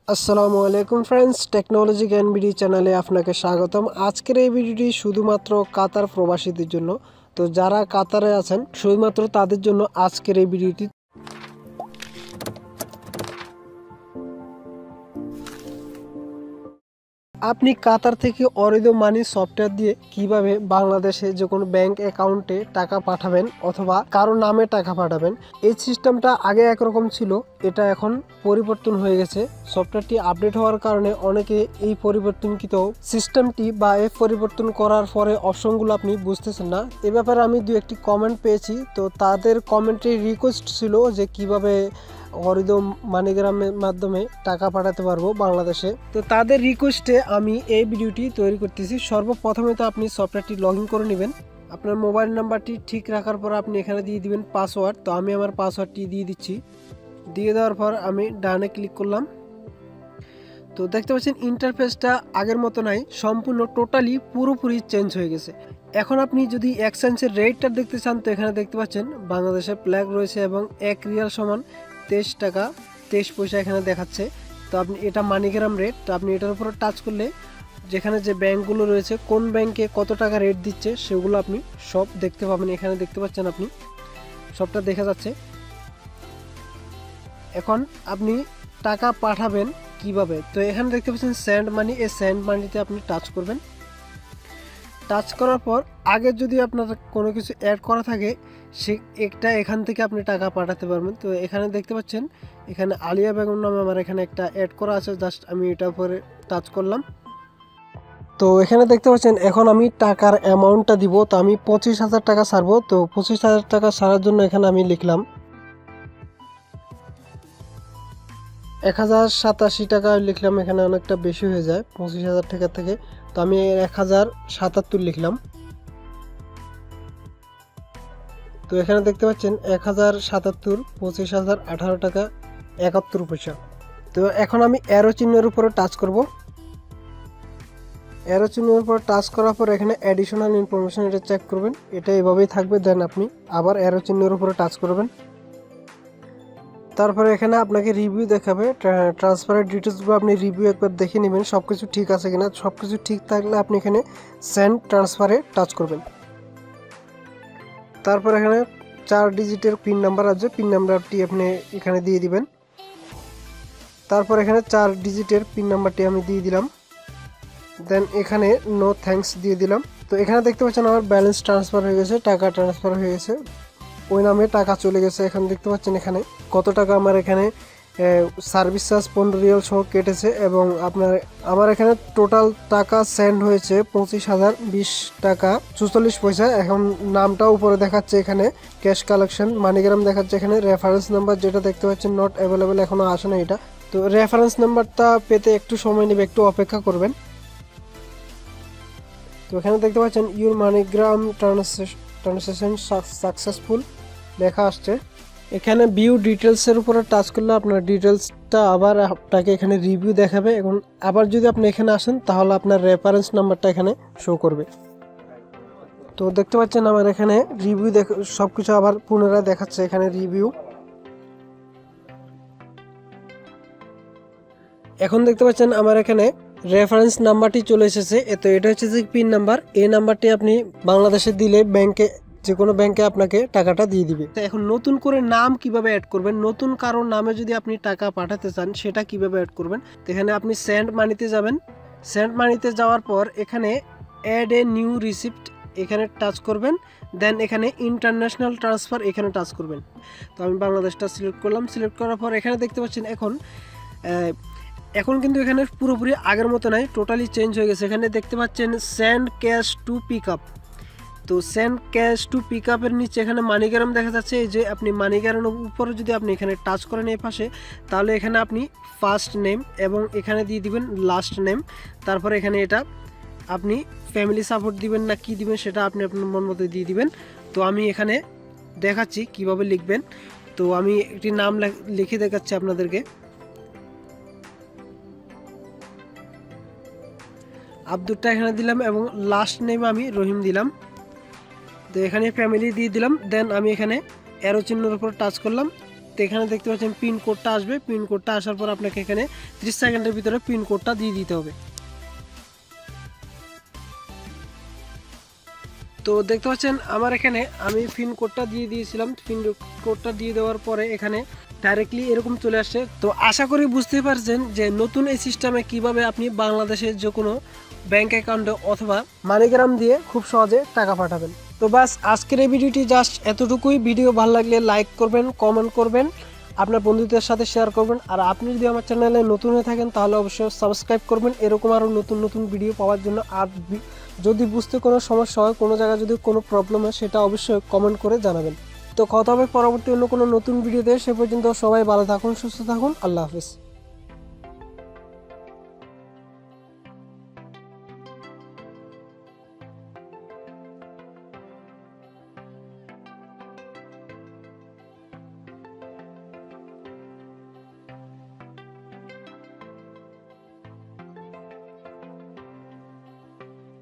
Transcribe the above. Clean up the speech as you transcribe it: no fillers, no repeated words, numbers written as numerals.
আসসালামু আলাইকুম friends, technology জ্ঞান বিডি চ্যানেলে আপনাকে স্বাগতম। আজকের এই ভিডিওটি শুধুমাত্র কাতার প্রবাসীদের জন্য। তো যারা কাতারে আছেন শুধুমাত্র তাদের জন্য আজকের এই ভিডিওটি। আপনি কাতার থেকে অরিদো মানি সফটওয়্যার দিয়ে কিভাবে বাংলাদেশে যে কোনো ব্যাংক অ্যাকাউন্টে টাকা পাঠাবেন অথবা কারো নামে টাকা পাঠাবেন। এই সিস্টেমটা আগে একরকম ছিল, এটা এখন পরিবর্তন হয়ে গেছে। সফটওয়্যারটি আপডেট হওয়ার কারণে অনেকে এই পরিবর্তনকৃত সিস্টেমটি বা অ্যাপ পরিবর্তন করার পরে অপশনগুলো আপনি বুঝতেছেন না। এ ব্যাপারে আমি দু একটি কমেন্ট পেয়েছি, তো তাদের কমেন্টের রিকোয়েস্ট ছিল যে কিভাবে অরিদো মানিগ্রামের মাধ্যমে টাকা পাঠাতে পারবো বাংলাদেশে। তো তাদের রিকোয়েস্টে আমি এই ভিডিওটি তৈরি করতেছি। সর্বপ্রথমে তো আপনি সফটওয়্যারটি লগ ইন করে নেবেন। আপনার মোবাইল নাম্বারটি ঠিক রাখার পর আপনি এখানে দিয়ে দিবেন পাসওয়ার্ড। তো আমি আমার পাসওয়ার্ডটি দিয়ে দিচ্ছি। দিয়ে দেওয়ার পর আমি ডানে ক্লিক করলাম। তো দেখতে পাচ্ছেন ইন্টারফেসটা আগের মতো নাই, সম্পূর্ণ টোটালি পুরোপুরি চেঞ্জ হয়ে গেছে। এখন আপনি যদি এক্সচেঞ্জের রেটটা দেখতে চান তো এখানে দেখতে পাচ্ছেন বাংলাদেশের ফ্ল্যাগ রয়েছে এবং 1 রিয়াল সমান 23 টাকা 23 পয়সা এখানে দেখাচ্ছে। তো আপনি এটা মানিগ্রাম রেট, তো আপনি এটার উপর টাচ করলে যেখানে যে ব্যাংকগুলো রয়েছে কোন ব্যাংকে কত টাকা রেট দিচ্ছে সেগুলো আপনি সব দেখতে পাবেন। এখানে দেখতে পাচ্ছেন আপনি সবটা দেখা যাচ্ছে। এখন আপনি টাকা পাঠাবেন কিভাবে, তো এখানে দেখতে পাচ্ছেন সেন্ড মানি। এই সেন্ড মানিতে আপনি টাচ করবেন। টাচ করার পর আগে যদি আপনার কোনো কিছু অ্যাড করা থাকে সে একটা এখান থেকে আপনি টাকা পাঠাতে পারবেন। তো এখানে দেখতে পাচ্ছেন এখানে আলিয়া বেগম নামে আমার এখানে একটা অ্যাড করা আছে, জাস্ট আমি এটার উপরে টাচ করলাম। তো এখানে দেখতে পাচ্ছেন এখন আমি টাকার অ্যামাউন্টটা দিব। তো আমি 25,000 টাকা ছাড়বো। তো 25,000 টাকা ছাড়ার জন্য এখানে আমি লিখলাম 1087 টাকা লিখলাম। এখানে অনেকটা বেশি হয়ে যায় 25,000 টাকা থেকে, তো আমি 1077 লিখলাম। তো এখানে দেখতে পাচ্ছেন 1077 25,018 টাকা 71 পয়সা। তো এখন আমি অ্যারো চিহ্নের উপরে টাচ করব। অ্যারো চিহ্নের উপর টাচ করার পর এখানে অ্যাডিশনাল ইনফরমেশন এটা চেক করবেন। এটা এভাবেই থাকবে, দেন আপনি আবার অ্যারো চিহ্নের উপরে টাচ করবেন। তারপরে এখানে আপনাকে রিভিউ দেখাবে, ট্রান্সফারের ডিটেলসগুলো আপনি রিভিউ একবার দেখে নেবেন সব কিছু ঠিক আছে কিনা। সব কিছু ঠিক থাকলে আপনি এখানে সেন্ড ট্রান্সফারে টাচ করবেন। তারপর এখানে 4 ডিজিটের পিন নাম্বার আছে, পিন নাম্বারটি আপনি এখানে দিয়ে দিবেন। তারপর এখানে 4 ডিজিটের পিন নাম্বারটি আমি দিয়ে দিলাম। দেন এখানে নো থ্যাঙ্কস দিয়ে দিলাম। তো এখানে দেখতে পাচ্ছেন আমার ব্যালেন্স ট্রান্সফার হয়ে গেছে, টাকা ট্রান্সফার হয়ে গেছে, ওই নামে টাকা চলে গেছে। এখন দেখতে পাচ্ছেন এখানে কত টাকা আমার এখানে সার্ভিস চার্জ 15 রিয়াল সহ কেটেছে এবং আমার এখানে টোটাল টাকা সেন্ড হয়েছে 25,020 টাকা 44 পয়সা। এখন নামটাও উপরে দেখাচ্ছে, এখানে ক্যাশ কালেকশন মানিগ্রাম দেখাচ্ছে। এখানে রেফারেন্স নাম্বার যেটা দেখতে পাচ্ছেন নট অ্যাভেলেবেল, এখনও আসে না এটা। তো রেফারেন্স নাম্বারটা পেতে একটু সময় নেবে, একটু অপেক্ষা করবেন। তো এখানে দেখতে পাচ্ছেন ইউর মানিগ্রাম ট্রান্সেকশন সাকসেসফুল লেখা আসছে। এখানে ভিউ ডিটেলসের উপরে টাচ করলে আপনার ডিটেলসটা আবার আপনাকে এখানে রিভিউ দেখাবে। এখন আবার যদি আপনি এখানে আসেন তাহলে আপনার রেফারেন্স নাম্বারটা এখানে শো করবে। তো দেখতে পাচ্ছেন আমার এখানে রিভিউ সব কিছু আবার পুনরায় দেখাচ্ছে এখানে রিভিউ। এখন দেখতে পাচ্ছেন আমার এখানে রেফারেন্স নাম্বারটি চলে এসেছে। তো এটা হচ্ছে যে পিন নাম্বার, এই নাম্বারটি আপনি বাংলাদেশে দিলে ব্যাংকে যে কোনো ব্যাংকে আপনাকে টাকাটা দিয়ে দিবে। তো এখন নতুন করে নাম কিভাবে অ্যাড করবেন, নতুন কারোর নামে যদি আপনি টাকা পাঠাতে চান সেটা কিভাবে অ্যাড করবেন। তো এখানে আপনি সেন্ড মানিতে যাবেন। সেন্ড মানিতে যাওয়ার পর এখানে অ্যাড এ নিউ রিসিপ্ট এখানে টাচ করবেন। দেন এখানে ইন্টারন্যাশনাল ট্রান্সফার এখানে টাচ করবেন। তো আমি বাংলাদেশটা সিলেক্ট করলাম। সিলেক্ট করার পর এখানে দেখতে পাচ্ছেন এখন কিন্তু এখানে পুরোপুরি আগের মতো নাই, টোটালি চেঞ্জ হয়ে গেছে। এখানে দেখতে পাচ্ছেন send cash to pick up. তো সেন্ড ক্যাশ টু পিক আপের নিচে এখানে মানিগ্রাম দেখা যাচ্ছে। এই যে আপনি মানিগ্রামের উপরে যদি আপনি এখানে টাচ করেন এই পাশে, তাহলে এখানে আপনি ফার্স্ট নেম এবং এখানে দিয়ে দিবেন লাস্ট নেম। তারপরে এখানে এটা আপনি ফ্যামিলি সাপোর্ট দিবেন না কি দিবেন সেটা আপনি আপনার মন মতো দিয়ে দিবেন। তো আমি এখানে দেখাচ্ছি কিভাবে লিখবেন। তো আমি একটি নাম লিখে দেখাচ্ছি আপনাদেরকে। আব্দুরটা এখানে দিলাম এবং লাস্ট নেম আমি রহিম দিলাম। তো এখানে ফ্যামিলি দিয়ে দিলাম। দেন আমি এখানে অ্যারো চিহ্নের উপর টাচ করলাম। তো এখানে দেখতে পাচ্ছেন পিন কোডটা আসবে। পিন কোডটা আসার পর আপনাকে এখানে 30 সেকেন্ডের ভিতরে পিন কোডটা দিয়ে দিতে হবে। তো দেখতে পাচ্ছেন আমার এখানে আমি পিন কোডটা দিয়ে দিয়েছিলাম। পিন কোডটা দিয়ে দেওয়ার পরে এখানে ডাইরেক্টলি এরকম চলে আসছে। তো আশা করি বুঝতে পারছেন যে নতুন এই সিস্টেমে কিভাবে আপনি বাংলাদেশের যে কোনো ব্যাংক অ্যাকাউন্টে অথবা মানিগ্রাম দিয়ে খুব সহজে টাকা পাঠাবেন। তো বাস আজকের এই ভিডিওটি জাস্ট এতটুকুই। ভিডিও ভালো লাগলে লাইক করবেন, কমেন্ট করবেন, আপনার বন্ধুদের সাথে শেয়ার করবেন। আর আপনি যদি আমার চ্যানেলে নতুন হয়ে থাকেন তাহলে অবশ্যই সাবস্ক্রাইব করবেন এরকম আরও নতুন নতুন ভিডিও পাওয়ার জন্য। আর যদি বুঝতে কোনো সমস্যা হয়, কোনো জায়গায় যদি কোনো প্রবলেম হয়, সেটা অবশ্যই কমেন্ট করে জানাবেন। তো কথা হবে পরবর্তী অন্য কোনো নতুন ভিডিওতে। সে পর্যন্ত সবাই ভালো থাকুন, সুস্থ থাকুন। আল্লাহ হাফিজ।